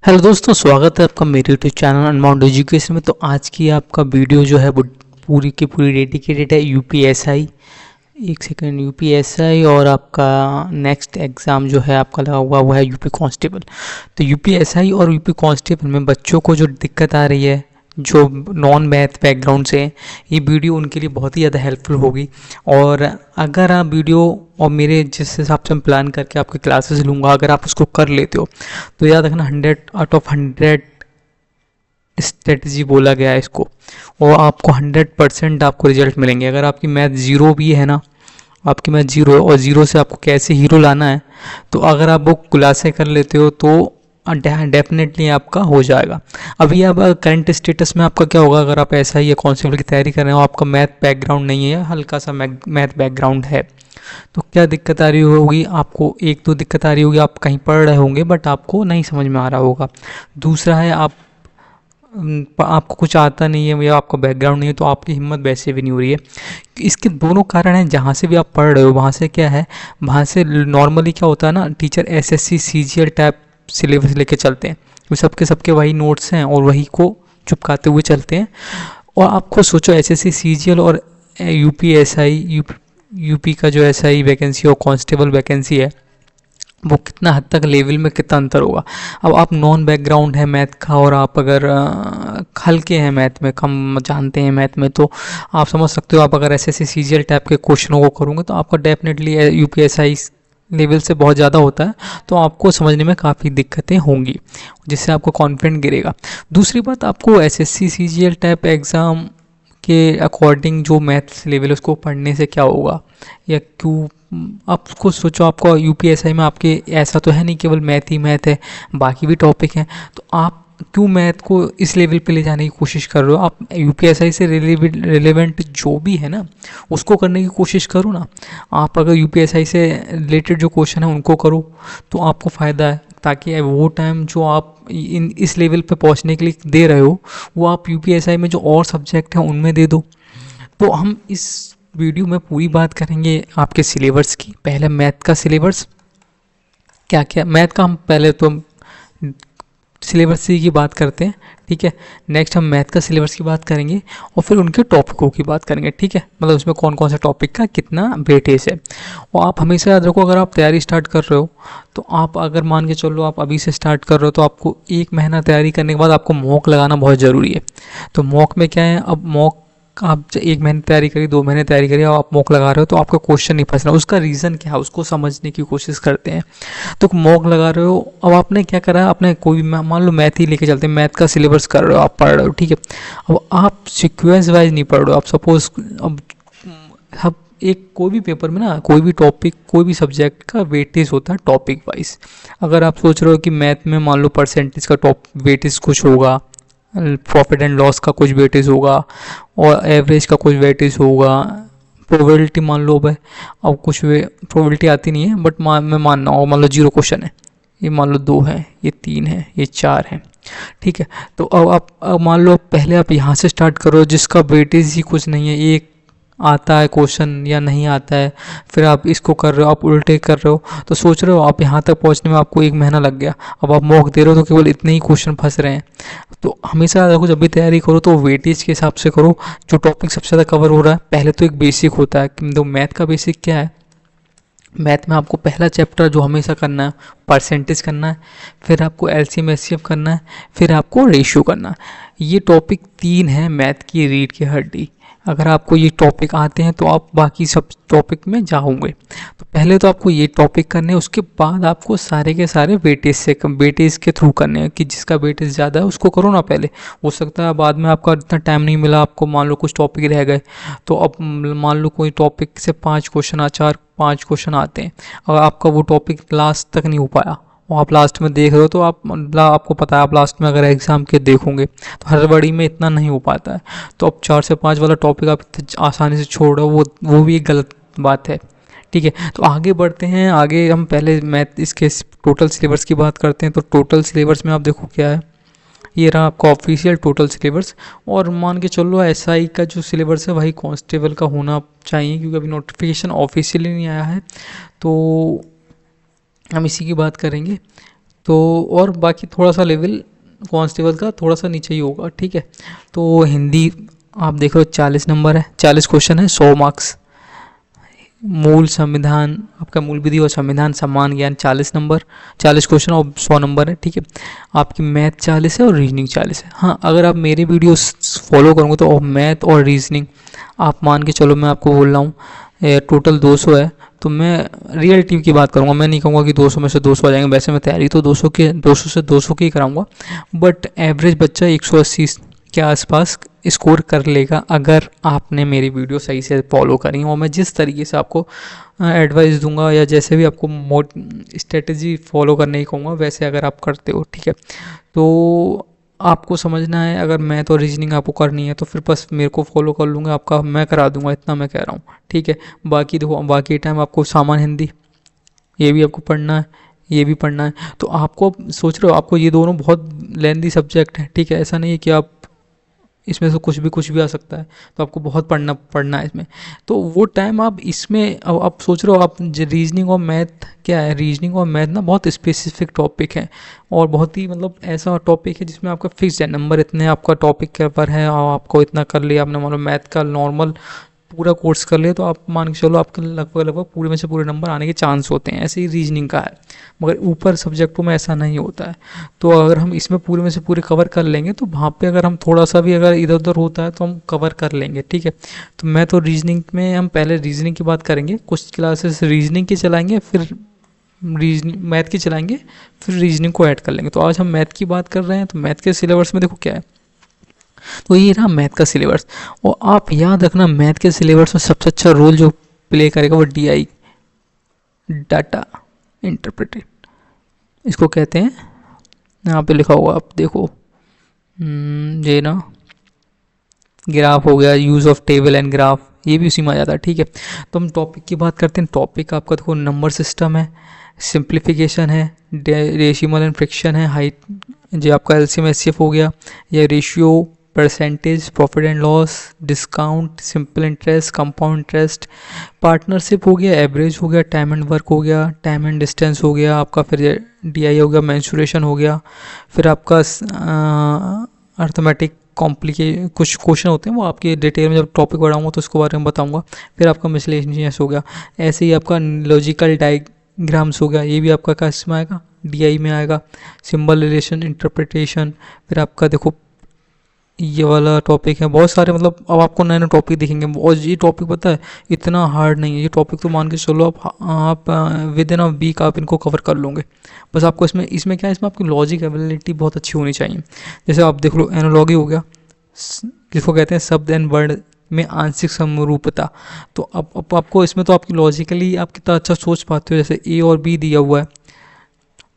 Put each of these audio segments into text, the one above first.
Hello दोस्तों, स्वागत है आपका मेरे यूट्यूब चैनल अनबाउंड एजुकेशन में। तो आज की आपका वीडियो जो है वो पूरी की पूरी डेडिकेटेड है यूपीएसआई। एक सेकंड, यूपीएसआई और आपका नेक्स्ट एग्ज़ाम जो है आपका लगा हुआ वो है यूपी कांस्टेबल। तो यूपीएसआई और यूपी कांस्टेबल में बच्चों को जो दिक्कत आ रही है, जो नॉन मैथ बैकग्राउंड से हैं, ये वीडियो उनके लिए बहुत ही ज़्यादा हेल्पफुल होगी। और अगर आप वीडियो और मेरे जिस हिसाब से मैं प्लान करके आपकी क्लासेस लूँगा, अगर आप उसको कर लेते हो तो याद रखना 100 आउट ऑफ 100 स्ट्रेटजी बोला गया है इसको, और आपको 100% आपको रिजल्ट मिलेंगे। अगर आपकी मैथ ज़ीरो भी है ना, आपकी मैथ ज़ीरो है और ज़ीरो से आपको कैसे हीरो लाना है, तो अगर आप वो क्लासें कर लेते हो तो डेफिनेटली आपका हो जाएगा। अभी अब करंट स्टेटस में आपका क्या होगा, अगर आप ऐसा ही कॉन्स्टेबल की तैयारी कर रहे हो, आपका मैथ बैकग्राउंड नहीं है, हल्का सा मैथ बैकग्राउंड है, तो क्या दिक्कत आ रही होगी आपको? एक तो दिक्कत आ रही होगी, आप कहीं पढ़ रहे होंगे बट आपको नहीं समझ में आ रहा होगा। दूसरा है आपको कुछ आता नहीं है या आपका बैकग्राउंड नहीं है, तो आपकी हिम्मत वैसे भी नहीं हो रही है। इसके दोनों कारण हैं। जहाँ से भी आप पढ़ रहे हो वहाँ से क्या है, वहाँ से नॉर्मली क्या होता है ना, teacher SSC CGL type syllabus लेके चलते हैं, वो सबके सबके वही नोट्स हैं और वही को चुपकाते हुए चलते हैं। और आपको सोचो एसएससी सीजीएल और यूपीएसआई यूपी का जो एसआई वैकेंसी और कांस्टेबल वैकेंसी है, वो कितना हद तक लेवल में कितना अंतर होगा। अब आप नॉन बैकग्राउंड है मैथ का और आप अगर हल्के हैं मैथ में, कम जानते हैं मैथ में, तो आप समझ सकते हो, आप अगर एसएससी सीजीएल टाइप के क्वेश्चनों को करोगे तो आपका डेफिनेटली यूपीएसआई लेवल से बहुत ज़्यादा होता है, तो आपको समझने में काफ़ी दिक्कतें होंगी, जिससे आपको कॉन्फिडेंट गिरेगा। दूसरी बात, आपको एसएससी सीजीएल टाइप एग्ज़ाम के अकॉर्डिंग जो मैथ्स लेवल है उसको पढ़ने से क्या होगा, या क्यों? आप उसको सोचो, आपको यूपीएसआई में आपके ऐसा तो है नहीं केवल मैथ ही मैथ है, बाकी भी टॉपिक हैं, तो आप क्यों मैथ को इस लेवल पे ले जाने की कोशिश कर रहे हो? आप यूपीएसआई से रिलेवेंट जो भी है ना उसको करने की कोशिश करो ना। आप अगर यूपीएसआई से रिलेटेड जो क्वेश्चन है उनको करो तो आपको फ़ायदा है, ताकि वो टाइम जो आप इस लेवल पे पहुंचने के लिए दे रहे हो, वो आप यूपीएसआई में जो और सब्जेक्ट हैं उनमें दे दो। तो हम इस वीडियो में पूरी बात करेंगे आपके सिलेबस की। पहले मैथ का सिलेबस क्या क्या, मैथ का हम पहले तो सिलेबस की बात करते हैं, ठीक है। नेक्स्ट हम मैथ का सिलेबस की बात करेंगे और फिर उनके टॉपिकों की बात करेंगे, ठीक है। मतलब उसमें कौन कौन से टॉपिक का कितना वेटेज है। और आप हमेशा याद रखो, अगर आप तैयारी स्टार्ट कर रहे हो तो आप अगर मान के चलो आप अभी से स्टार्ट कर रहे हो, तो आपको 1 महीना तैयारी करने के बाद आपको मॉक लगाना बहुत ज़रूरी है। तो मॉक में क्या है, अब मॉक आप 1 महीने तैयारी करिए, 2 महीने तैयारी करिए, आप मॉक लगा रहे हो तो आपका क्वेश्चन नहीं फंस रहा। उसका रीज़न क्या है उसको समझने की कोशिश करते हैं। तो मॉक लगा रहे हो, अब आपने क्या करा, आपने कोई मान लो मैथ ही लेके चलते हैं, मैथ का सिलेबस कर रहे हो, आप पढ़ रहे हो, ठीक है। अब आप सीक्वेंस वाइज नहीं पढ़ रहे हो, आप सपोज अब एक कोई भी पेपर में ना, कोई भी टॉपिक, कोई भी सब्जेक्ट का वेटेज होता है टॉपिक वाइज। अगर आप सोच रहे हो कि मैथ में मान लो परसेंटेज का टॉप वेटेज कुछ होगा, प्रॉफिट एंड लॉस का कुछ वेटेज होगा और एवरेज का कुछ वेटेज होगा, प्रोबेबिलिटी मान लो भाई, अब कुछ प्रोबेबिलिटी आती नहीं है बट मैं मान रहा हूँ, मान लो 0 क्वेश्चन है, ये मान लो 2 है, ये 3 है, ये 4 है, ठीक है। तो अब मान लो पहले आप यहाँ से स्टार्ट करो जिसका वेटेज ही कुछ नहीं है, एक आता है क्वेश्चन या नहीं आता है, फिर आप इसको कर रहे हो, आप उल्टे कर रहे हो, तो सोच रहे हो आप यहाँ तक पहुँचने में आपको 1 महीना लग गया। अब आप मॉक दे रहे हो तो केवल इतने ही क्वेश्चन फंस रहे हैं। तो हमेशा देखो, जब भी तैयारी करो तो वेटेज के हिसाब से करो, जो टॉपिक सबसे ज़्यादा कवर हो रहा है। पहले तो एक बेसिक होता है, तो मैथ का बेसिक क्या है, मैथ में आपको पहला चैप्टर जो हमेशा करना है परसेंटेज करना है, फिर आपको एलसीएम एचसीएफ करना है, फिर आपको रेशियो करना है। ये टॉपिक 3 है मैथ की रीढ़ की हड्डी। अगर आपको ये टॉपिक आते हैं तो आप बाकी सब टॉपिक में जाओगे। तो पहले तो आपको ये टॉपिक करने हैं, उसके बाद आपको सारे के सारे वेटेज के थ्रू करने हैं, कि जिसका वेटेज ज़्यादा है उसको करो ना पहले। हो सकता है बाद में आपका इतना टाइम नहीं मिला, आपको मान लो कुछ टॉपिक रह गए, तो अब मान लो कोई टॉपिक से 5 क्वेश्चन, 4-5 क्वेश्चन आते हैं, और आपका वो टॉपिक लास्ट तक नहीं हो पाया और आप लास्ट में देख रहे हो, तो आपको पता है आप लास्ट में अगर एग्ज़ाम के देखोगे तो हड़बड़ी में इतना नहीं हो पाता है। तो अब 4 से 5 वाला टॉपिक आप आसानी से छोड़ रहे हो, वो भी एक गलत बात है, ठीक है। तो आगे बढ़ते हैं, आगे हम पहले मैथ इसके टोटल सिलेबस की बात करते हैं। तो टोटल सिलेबस में आप देखो क्या है, ये रहा आपका ऑफिशियल टोटल सिलेबस। और मान के चलो एसआई का जो सिलेबस है वही कांस्टेबल का होना चाहिए, क्योंकि अभी नोटिफिकेशन ऑफिशियली नहीं आया है, तो हम इसी की बात करेंगे। तो और बाकी थोड़ा सा लेवल कांस्टेबल का थोड़ा सा नीचे ही होगा, ठीक है। तो हिंदी आप देख रहे हो 40 नंबर है, 40 क्वेश्चन है, 100 मार्क्स। मूल संविधान आपका मूल विधि और संविधान सम्मान ज्ञान 40 नंबर, 40 क्वेश्चन और 100 नंबर है, ठीक है। आपकी मैथ 40 है और रीजनिंग 40 है। हाँ, अगर आप मेरी वीडियो फॉलो करोगे तो मैथ और रीजनिंग आप मान के चलो, मैं आपको बोल रहा हूँ टोटल 200 है, तो मैं रियल टीम की बात करूँगा। मैं नहीं कहूँगा कि 200 में से 200 आ जाएंगे, वैसे मैं तैयारी तो 200 से 200 की कराऊँगा, बट एवरेज बच्चा 180 के आसपास स्कोर कर लेगा अगर आपने मेरी वीडियो सही से फॉलो करी। और मैं जिस तरीके से आपको एडवाइस दूंगा या जैसे भी आपको स्ट्रेटजी फॉलो करने की कहूँगा, वैसे अगर आप करते हो, ठीक है। तो आपको समझना है, अगर मैथ और रीजनिंग आपको करनी है तो फिर बस मेरे को फॉलो कर लूँगा, आपका मैं करा दूंगा, इतना मैं कह रहा हूँ, ठीक है। बाकी देखो, बाकी टाइम आपको सामान्य हिंदी ये भी आपको पढ़ना है, ये भी पढ़ना है। तो आपको सोच रहे हो आपको ये दोनों बहुत लेंदी सब्जेक्ट है, ठीक है। ऐसा नहीं है कि आप इसमें से कुछ भी आ सकता है, तो आपको बहुत पढ़ना है इसमें। तो वो टाइम आप इसमें, अब आप सोच रहे हो आप रीजनिंग और मैथ क्या है, रीजनिंग और मैथ ना बहुत स्पेसिफिक टॉपिक है और बहुत ही मतलब ऐसा टॉपिक है जिसमें आपका फिक्स है नंबर, इतने आपका टॉपिक के ऊपर है और आपको इतना कर लिया आपने, मतलब मैथ का नॉर्मल पूरा कोर्स कर लिया तो आप मान के चलो आपके लगभग पूरे में से पूरे नंबर आने के चांस होते हैं। ऐसे ही रीजनिंग का है, मगर ऊपर सब्जेक्टों में ऐसा नहीं होता है। तो अगर हम इसमें पूरे में से पूरे कवर कर लेंगे तो वहाँ पे अगर हम थोड़ा सा भी अगर इधर उधर होता है तो हम कवर कर लेंगे, ठीक है। तो मैं तो रीजनिंग में हम पहले रीजनिंग की बात करेंगे, कुछ क्लासेस रीजनिंग की चलाएंगे, फिर रीजनिंग मैथ की चलाएंगे, फिर रीजनिंग को ऐड कर लेंगे। तो आज हम मैथ की बात कर रहे हैं, तो मैथ के सिलेबस में देखो क्या है। तो ये रहा मैथ का सिलेबस, और आप याद रखना मैथ के सिलेबस में सबसे अच्छा रोल जो प्ले करेगा वो DI, डाटा इंटरप्रेटेड, इसको कहते हैं। यहाँ पे लिखा हुआ आप देखो, ये ना ग्राफ हो गया, use of table and graph, ये भी उसी में आ जाता है, ठीक है। तो हम टॉपिक की बात करते हैं। टॉपिक आपका देखो नंबर सिस्टम है, सिंप्लीफिकेशन है, डेसिमल एंड फ्रैक्शन है, हाइट जो आपका LCM HCF हो गया, या ratio, percentage, profit and loss, discount, simple interest, compound interest, partnership हो गया, एवरेज हो गया, टाइम एंड वर्क हो गया, टाइम एंड डिस्टेंस हो गया आपका, फिर DI हो गया, मेंसुरेशन हो गया, फिर आपका अर्थमेटिक कुछ क्वेश्चन होते हैं वो आपके डिटेल में जब टॉपिक पढ़ाऊंगा तो उसके बारे में बताऊंगा। फिर आपका मिसलेनियस हो गया, ऐसे ही आपका लॉजिकल डायग्राम्स हो गया, ये भी आपका किस में आएगा, DI में आएगा। सिंबल रिलेशन इंटरप्रिटेशन, फिर आपका देखो ये वाला टॉपिक है, बहुत सारे मतलब अब आपको नए नए टॉपिक दिखेंगे। और ये टॉपिक पता है इतना हार्ड नहीं है, ये टॉपिक तो मान के चलो आप विद इन अ वीक आप इनको कवर कर लोगे। बस आपको इसमें क्या है, इसमें आपकी लॉजिक एबिलिटी बहुत अच्छी होनी चाहिए। जैसे आप देख लो एनालॉजी हो गया, जिसको कहते हैं शब्द एंड वर्ड में आंशिक समरूपता। तो अब आपको इसमें तो आपकी लॉजिकली आप कितना अच्छा सोच पाते हो। जैसे A और B दिया हुआ है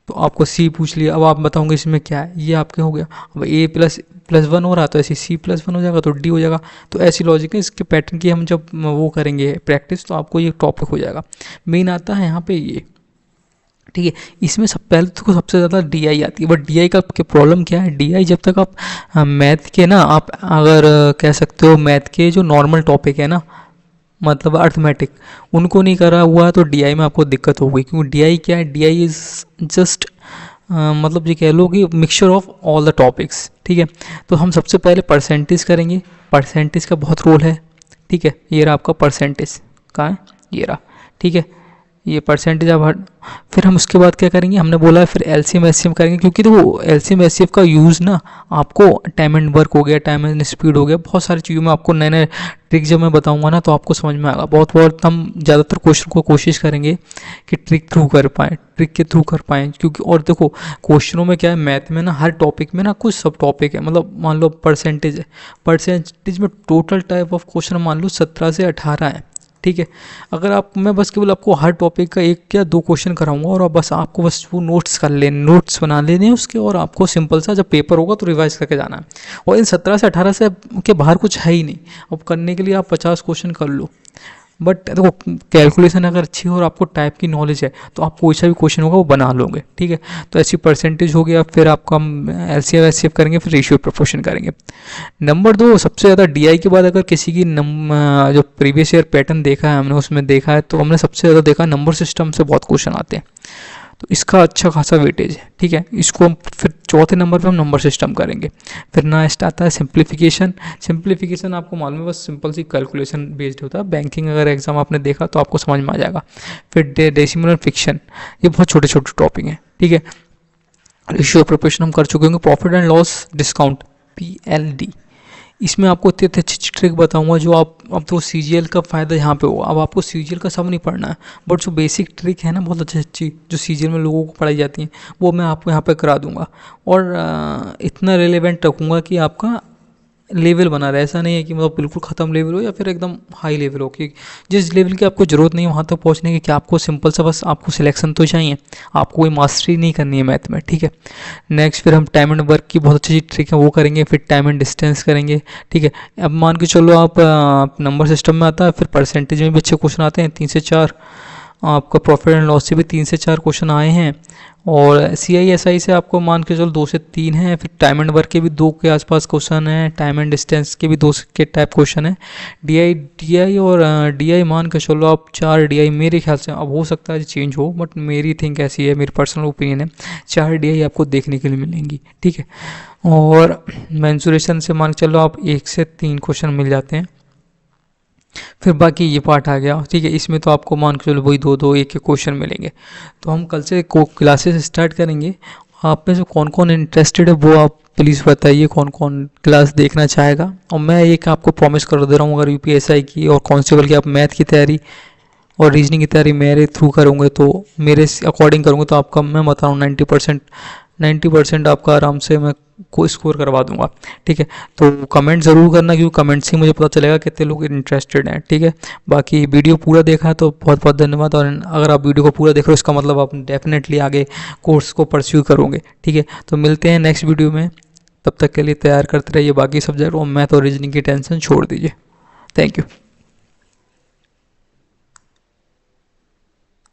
तो आपको C पूछ लिया, अब आप बताओगे इसमें क्या है, ये आपके हो गया। अब A++1 हो रहा तो ऐसे C+1 हो जाएगा तो D हो जाएगा। तो ऐसी लॉजिक है, इसके पैटर्न की हम जब वो करेंगे प्रैक्टिस तो आपको ये टॉपिक हो जाएगा। मेन आता है यहाँ पे ये, ठीक है। इसमें पहले तो सबसे ज़्यादा DI आती है, बट DI का प्रॉब्लम क्या है, DI जब तक आप मैथ के ना आप अगर कह सकते हो मैथ के जो नॉर्मल टॉपिक है ना, मतलब अर्थमेटिक, उनको नहीं करा हुआ तो DI में आपको दिक्कत होगी। क्योंकि DI क्या है, DI इज़ जस्ट मतलब ये कह लो कि mixture of all the topics, ठीक है। तो हम सबसे पहले परसेंटेज करेंगे, परसेंटेज का बहुत रोल है, ठीक है। ये रहा आपका परसेंटेज, कहाँ है, ये रहा, ठीक है। ये परसेंटेज अब फिर हम उसके बाद क्या करेंगे, हमने बोला है फिर LCM HCF करेंगे। क्योंकि देखो LCM HCF का यूज़ ना आपको टाइम एंड वर्क हो गया, टाइम एंड स्पीड हो गया, बहुत सारी चीज़ों में आपको नए नए ट्रिक जब मैं बताऊंगा ना तो आपको समझ में आएगा। बहुत हम ज़्यादातर क्वेश्चन को कोशिश करेंगे कि ट्रिक के थ्रू कर पाएँ। क्योंकि और देखो क्वेश्चनों में क्या है, मैथ में ना हर टॉपिक में ना कुछ सब टॉपिक है। मतलब मान लो परसेंटेज है, परसेंटेज में टोटल टाइप ऑफ क्वेश्चन मान लो 17 से 18 है, ठीक है। अगर मैं बस केवल आपको हर टॉपिक का 1 या 2 क्वेश्चन कराऊंगा और आपको बस वो नोट्स बना लेने उसके, और आपको सिंपल सा जब पेपर होगा तो रिवाइज करके जाना है। और इन 17 से 18 से के बाहर कुछ है ही नहीं। अब करने के लिए आप 50 क्वेश्चन कर लो, बट देखो कैलकुलेशन अगर अच्छी हो और आपको टाइप की नॉलेज है तो आप कोई सा भी क्वेश्चन होगा वो बना लोगे, ठीक है। तो ऐसी परसेंटेज हो गया, फिर आपका LCM HCF करेंगे, फिर रेशियो प्रोपोर्शन करेंगे। नंबर 2 सबसे ज़्यादा DI के बाद अगर किसी की जो प्रीवियस ईयर पैटर्न देखा है हमने उसमें देखा है तो हमने सबसे ज़्यादा देखा नंबर सिस्टम से बहुत क्वेश्चन आते हैं। तो इसका अच्छा खासा वेटेज है, ठीक है। इसको हम फिर चौथे नंबर पे हम नंबर सिस्टम करेंगे। फिर नेक्स्ट आता है सिंप्लीफिकेशन। सिंप्लीफिकेशन आपको मालूम है, बस सिंपल सी कैलकुलेशन बेस्ड होता है। बैंकिंग अगर एग्जाम आपने देखा तो आपको समझ में आ जाएगा। फिर डेसिमल एंड फिक्शन, ये बहुत छोटे छोटे टॉपिक हैं, ठीक है। रेशियो प्रिपरेशन हम कर चुके होंगे। Profit and loss discount, PLD, इसमें आपको इतनी अच्छी ट्रिक बताऊंगा जो आप, अब तो CGL का फ़ायदा यहाँ पे होगा। अब आपको CGL का सब नहीं पढ़ना है, बट जो बेसिक ट्रिक है ना बहुत अच्छी अच्छी जो CGL में लोगों को पढ़ाई जाती हैं, वो मैं आपको यहाँ पे करा दूंगा। और इतना रिलेवेंट रखूँगा कि आपका लेवल बना रहे। ऐसा नहीं है कि मतलब बिल्कुल ख़त्म लेवल हो या फिर एकदम हाई लेवल हो, कि जिस लेवल की आपको ज़रूरत नहीं है वहाँ तक पहुँचने की, कि आपको सिंपल सा बस आपको सिलेक्शन तो चाहिए, आपको कोई मास्टरी नहीं करनी है मैथ में, ठीक है। नेक्स्ट फिर हम टाइम एंड वर्क की बहुत अच्छी ट्रिक है वो करेंगे। फिर टाइम एंड डिस्टेंस करेंगे, ठीक है। अब मान के चलो आप नंबर सिस्टम में आता है, फिर परसेंटेज में भी अच्छे क्वेश्चन आते हैं, 3 से 4। आपका प्रॉफिट एंड लॉस से भी 3 से 4 क्वेश्चन आए हैं। और CISI से आपको मान के चलो 2 से 3 हैं। फिर टाइम एंड वर्क के भी 2 के आसपास क्वेश्चन हैं। टाइम एंड डिस्टेंस के भी 2 के टाइप क्वेश्चन है। DI और DI मान के चलो आप 4 DI मेरे ख्याल से, अब हो सकता है चेंज हो, बट मेरी थिंक ऐसी है, मेरी पर्सनल ओपिनियन है, 4 DI आपको देखने के लिए मिलेंगी, ठीक है। और मेंसुरेशन से मान के चलो आप 1 से 3 क्वेश्चन मिल जाते हैं। फिर बाकी ये पार्ट आ गया, ठीक है। इसमें तो आपको मान के चलो वही 2 एक क्वेश्चन मिलेंगे। तो हम कल से क्लासेस स्टार्ट करेंगे। आप में से कौन कौन इंटरेस्टेड है वो आप प्लीज़ बताइए, कौन कौन क्लास देखना चाहेगा। और मैं एक आपको प्रॉमिस कर दे रहा हूँ, अगर UPSI की और कांस्टेबल की आप मैथ की तैयारी और रीजनिंग की तैयारी मेरे थ्रू करोगे, तो मेरे अकॉर्डिंग करूँगा, तो आपका मैं बता रहा हूँ 90% आपका आराम से मैं को स्कोर करवा दूंगा, ठीक है। तो कमेंट ज़रूर करना, क्योंकि कमेंट से मुझे पता चलेगा कितने लोग इंटरेस्टेड हैं, ठीक है। बाकी वीडियो पूरा देखा तो बहुत बहुत धन्यवाद। और अगर आप वीडियो को पूरा देख रहे हो, इसका मतलब आप डेफिनेटली आगे कोर्स को परस्यू करोगे, ठीक है। तो मिलते हैं नेक्स्ट वीडियो में, तब तक के लिए तैयार करते रहिए बाकी सब्जेक्ट, और मैथ और रीजनिंग की टेंशन छोड़ दीजिए। Thank you.